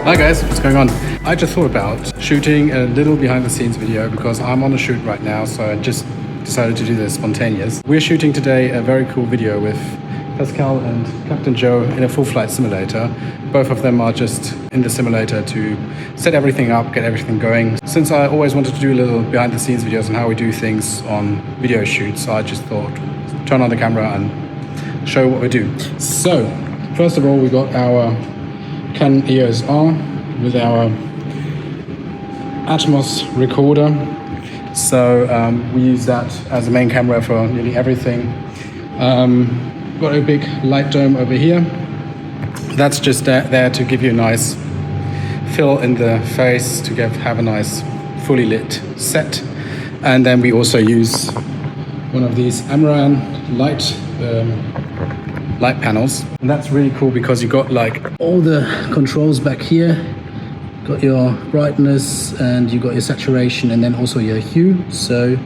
Hi guys, what's going on? I just thought about shooting a little behind the scenes video because I'm on a shoot right now, so I just decided to do this spontaneous. We're shooting today a very cool video with Pascal and CaptainJoe in a full flight simulator. Both of them are just in the simulator to set everything up, get everything going. Since I always wanted to do a little behind the scenes videos on how we do things on video shoots, I just thought turn on the camera and show what we do. So, first of all, we got our Canon EOS R with our Atmos recorder. So we use that as a main camera for nearly everything. Got a big light dome over here. That's just there to give you a nice fill in the face, to have a nice fully lit set. And then we also use one of these Adamdnn light panels, and that's really cool because you got like all the controls back here. Got your brightness and you got your saturation and then also your hue. So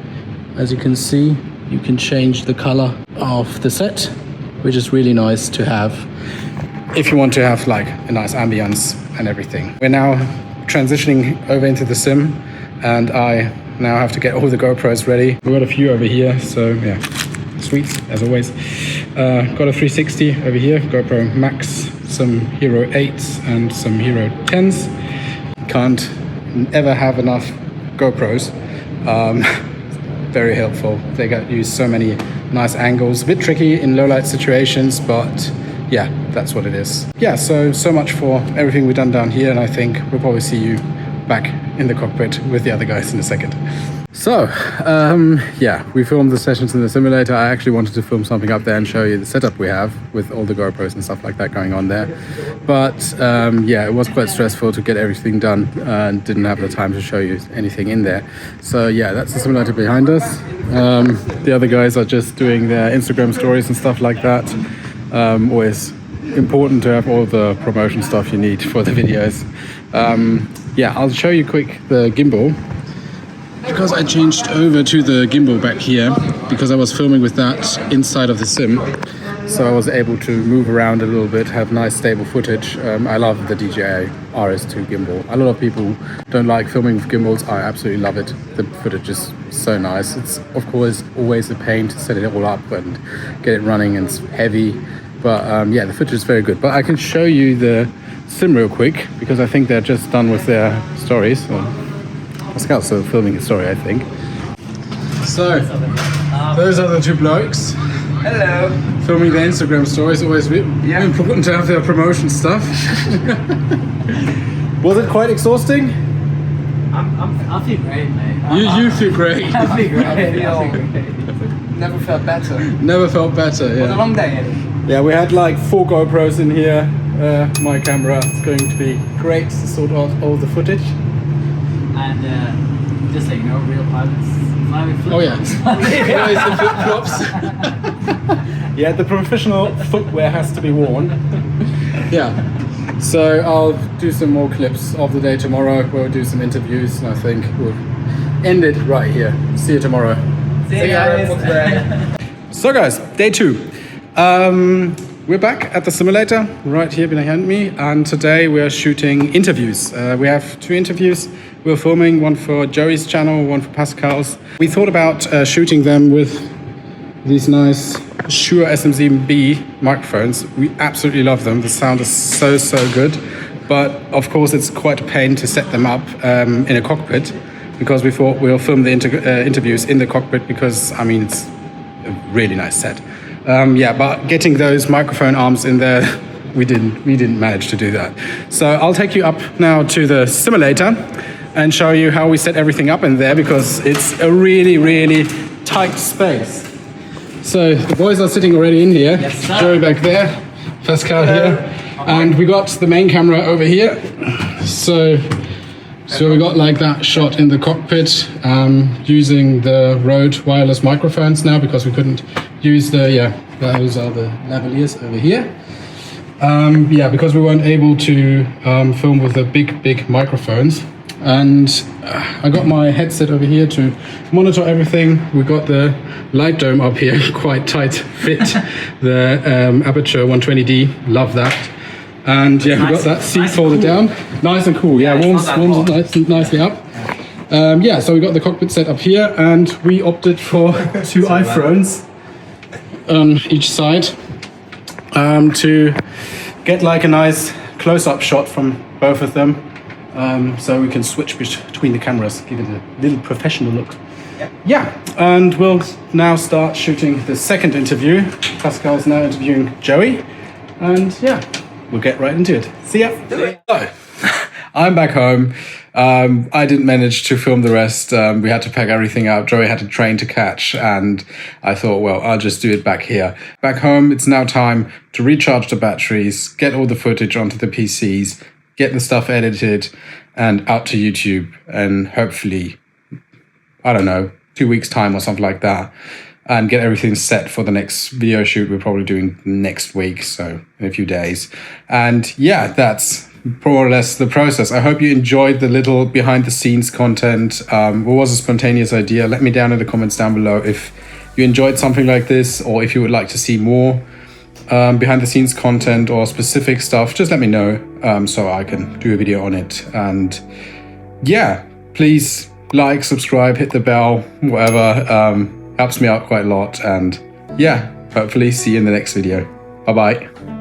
as you can see, you can change the color of the set, which is really nice to have if you want to have like a nice ambience and everything. We're now transitioning over into the sim, and I now have to get all the GoPros ready. We've got a few over here, so yeah, sweet as always. Got a 360 over here, GoPro Max, some Hero 8s and some Hero 10s. Can't ever have enough GoPros. Very helpful. They use so many nice angles. A bit tricky in low light situations, but yeah, that's what it is. Yeah, so much for everything we've done down here, and I think we'll probably see you back in the cockpit with the other guys in a second. So, yeah, we filmed the sessions in the simulator. I actually wanted to film something up there and show you the setup we have with all the GoPros and stuff like that going on there. But yeah, it was quite stressful to get everything done and didn't have the time to show you anything in there. So yeah, that's the simulator behind us. The other guys are just doing their Instagram stories and stuff like that. Always important to have all the promotion stuff you need for the videos. Yeah, I'll show you quick the gimbal. Because I changed over to the gimbal back here, because I was filming with that inside of the sim, so I was able to move around a little bit, have nice stable footage. I love the DJI RS2 gimbal. A lot of people don't like filming with gimbals. I absolutely love it. The footage is so nice. It's of course always a pain to set it all up and get it running, and it's heavy, but yeah, the footage is very good. But I can show you the sim real quick, because I think they're just done with their stories. So Pascal's still filming a story, I think. So, those are the two blokes. Hello. Filming their Instagram stories, always important to have their promotion stuff. Was it quite exhausting? I feel great, mate. You feel great. I feel great. Never felt better. Never felt better, yeah. It was a long day. Yeah, we had like 4 GoPros in here. My camera is going to be great to sort out all the footage. And just so you know, real pilots fly with flip-flops. Oh yeah, always the flip-flops. Yeah, the professional footwear has to be worn. Yeah, so I'll do some more clips of the day tomorrow. We'll do some interviews, and I think we'll end it right here. See you tomorrow. See you guys. So guys, day 2. We're back at the simulator right here behind me, and today we are shooting interviews. We have 2 interviews. We're filming, one for Joey's channel, one for Pascal's. We thought about shooting them with these nice Shure SMZ-B microphones. We absolutely love them. The sound is so good. But of course, it's quite a pain to set them up in a cockpit, because we thought we'll film the interviews in the cockpit, because I mean, it's a really nice set. Yeah, but getting those microphone arms in there, we didn't manage to do that. So I'll take you up now to the simulator and show you how we set everything up in there, because it's a really tight space. So the boys are sitting already in here. Yes, Joey back there, Pascal here, and we got the main camera over here. So we got like that shot in the cockpit, using the Rode wireless microphones now, because we couldn't use the, those are the lavaliers over here. Yeah, because we weren't able to film with the big microphones. And I got my headset over here to monitor everything. We got the light dome up here, quite tight fit. The Aperture 120D, love that. And yeah, we've got that seat folded down. Nice and cool. Yeah, warms nicely up. Yeah, so we got the cockpit set up here, and we opted for 2 iPhones on each side to get like a nice close-up shot from both of them, so we can switch between the cameras, give it a little professional look. Yeah, and we'll now start shooting the second interview. Pascal is now interviewing Joey, and yeah, we'll get right into it. See ya. So, I'm back home. I didn't manage to film the rest. We had to pack everything up. Joey had a train to catch, and I thought, well, I'll just do it back here. Back home, it's now time to recharge the batteries, get all the footage onto the PCs, get the stuff edited, and out to YouTube, and hopefully, I don't know, 2 weeks time or something like that, and get everything set for the next video shoot we're probably doing next week, so in a few days. And yeah, that's more or less the process. I hope you enjoyed the little behind the scenes content. It was a spontaneous idea. Let me down in the comments down below if you enjoyed something like this, or if you would like to see more behind the scenes content or specific stuff. Just let me know so I can do a video on it. And yeah, please like, subscribe, hit the bell, whatever. Helps me out quite a lot. And yeah, hopefully see you in the next video. Bye bye.